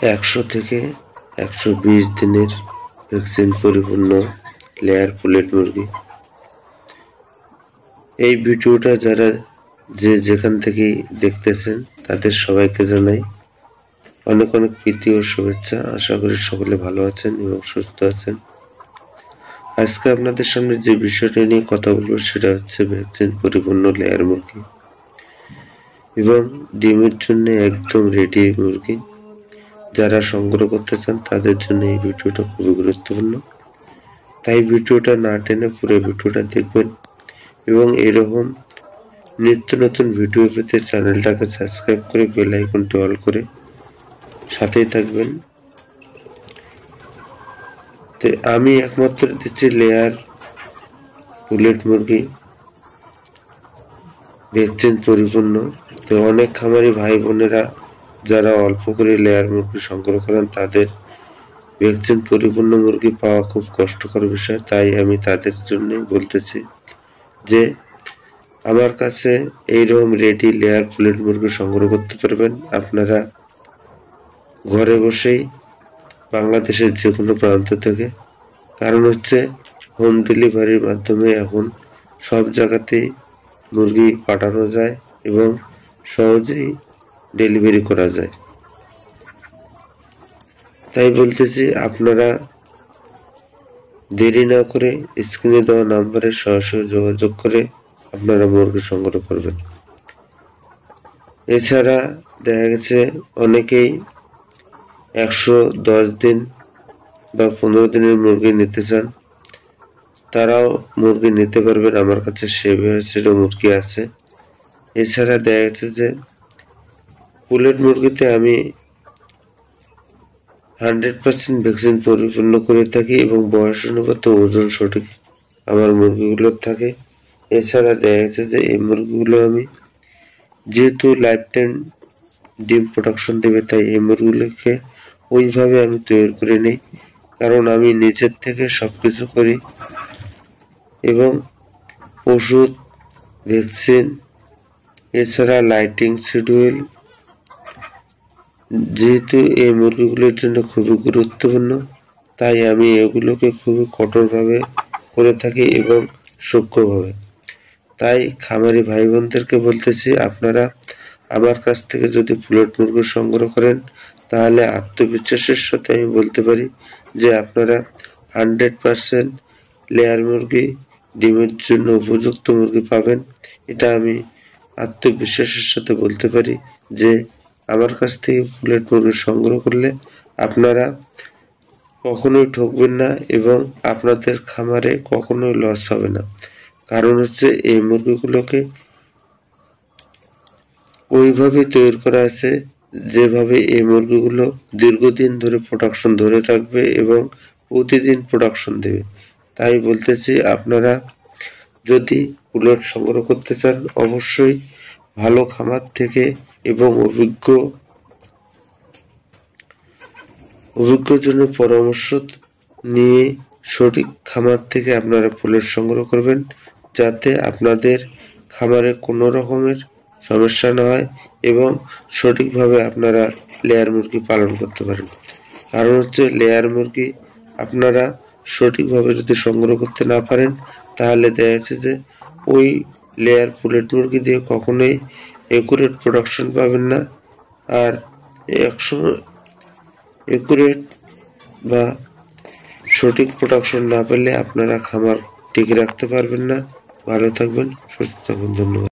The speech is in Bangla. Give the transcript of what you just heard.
100 থেকে 120 দিনের ভ্যাকসিন পরিপূর্ণ লেয়ার পুলেট মুরগি। এই ভিডিওটা যারা যেখান থেকেই দেখতেছেন তাদের সবাইকে জানাই অনেক অনেক প্রীতি ও শুভেচ্ছা। আশা করি সকলে ভালো আছেন এবং সুস্থ আছেন। আজকে আপনাদের সামনে যে বিষয়টা নিয়ে কথা বলবো সেটা হচ্ছে ভ্যাকসিন পরিপূর্ণ লেয়ার মুরগি এবং ডিমের জন্য একদম রেডি মুরগি। যারা সংগ্রহ করতে চান তাদের জন্য এই ভিডিওটা খুবই গুরুত্বপূর্ণ, তাই ভিডিওটা না টেনে পুরো ভিডিওটা দেখবেন এবং এরকম নিত্য নতুন ভিডিও পেতে চ্যানেলটাকে সাবস্ক্রাইব করে বেল আইকনটি অল করে সাথেই থাকবেন। তো আমি একমাত্র দিচ্ছি লেয়ার পুলেট মুরগি ভ্যাকসিন পরিপূর্ণ। তো অনেক খামারি ভাই বোনেরা যারা অল্প করে লেয়ার মুরগি সংগ্রহ করেন তাদের ভ্যাকসিন পরিপূর্ণ মুরগি পাওয়া খুব কষ্টকর বিষয়, তাই আমি তাদের জন্য বলতেছি যে আমার কাছে এইরকম রেডি লেয়ার পুলেট মুরগি সংগ্রহ করতে পারবেন আপনারা ঘরে বসেই বাংলাদেশের যে কোনো প্রান্ত থেকে। কারণ হচ্ছে হোম ডেলিভারির মাধ্যমে এখন সব জায়গাতেই মুরগি পাঠানো যায় এবং সহজেই ডেলিভারি করা যায়। তাই বলতেছি আপনারা দেরি না করে স্ক্রিনে দেওয়া নাম্বারে সরাসরি যোগাযোগ করে আপনারা মুরগি সংগ্রহ করবেন। এছাড়া দেখা গেছে অনেকেই 110 দিন বা 15 দিনের মুরগি নিতে চান, তারাও মুরগি নিতে পারবেন। আমার কাছে সেটা মুরগি আছে। এছাড়া দেখা গেছে যে পুলেট মুরগিতে আমি 100% ভ্যাকসিন পরিপূর্ণ করে থাকি এবং বয়স অনুপাতে ওজন সঠিক আমার মুরগিগুলোর থাকে। এছাড়া দেখা গেছে যে এই মুরগিগুলো আমি যেহেতু লাইফ টাইম ডিম প্রোডাকশন দেবে, তাই এই মুরগিগুলোকে ওইভাবে আমি তৈরি করে নিই, কারণ আমি নিজের থেকে সবকিছু করি এবং ওষুধ, ভ্যাকসিন, এছাড়া লাইটিং শিডিউল যেহেতু এই মুরগিগুলোর জন্য খুবই গুরুত্বপূর্ণ, তাই আমি এগুলোকে খুবই কঠোরভাবে করে থাকি এবং সূক্ষ্মভাবে। তাই খামারি ভাই বোনদেরকে বলতেছি আপনারা আমার কাছ থেকে যদি পুলেট মুরগি সংগ্রহ করেন তাহলে আত্মবিশ্বাসের সাথে আমি বলতে পারি যে আপনারা 100% লেয়ার মুরগি, ডিমের জন্য উপযুক্ত মুরগি পাবেন। এটা আমি আত্মবিশ্বাসের সাথে বলতে পারি যে আমার কাছ থেকে পুলেট মুরগি সংগ্রহ করলে আপনারা কখনোই ঠকবেন না এবং আপনাদের খামারে কখনোই লস হবে না। কারণ হচ্ছে এই মুরগিগুলোকে ওইভাবে তৈরি করা আছে যেভাবে এই মুরগিগুলো দীর্ঘদিন ধরে প্রোডাকশন ধরে রাখবে এবং প্রতিদিন প্রোডাকশন দেবে। তাই বলতেছি আপনারা যদি পুলেট সংগ্রহ করতে চান অবশ্যই ভালো খামার থেকে এবং অভিজ্ঞজনের পরামর্শ নিয়ে সঠিক খামার থেকে আপনারা পুলেট সংগ্রহ করবেন, যাতে আপনাদের খামারে কোনো রকমের সমস্যা না হয় এবং সঠিকভাবে আপনারা লেয়ার মুরগি পালন করতে পারেন। কারণ হচ্ছে লেয়ার মুরগি আপনারা সঠিকভাবে যদি সংগ্রহ করতে না পারেন তাহলে দেখা যাচ্ছে যে ওই লেয়ার পুলেট মুরগি দিয়ে কখনোই একুরেট প্রোডাকশন পাবেন না। আর একসময় একুরেট বা সঠিক প্রোডাকশন না পেলে আপনারা খামার টিকে রাখতে পারবেন না। ভালো থাকবেন, সুস্থ থাকবেন। ধন্যবাদ।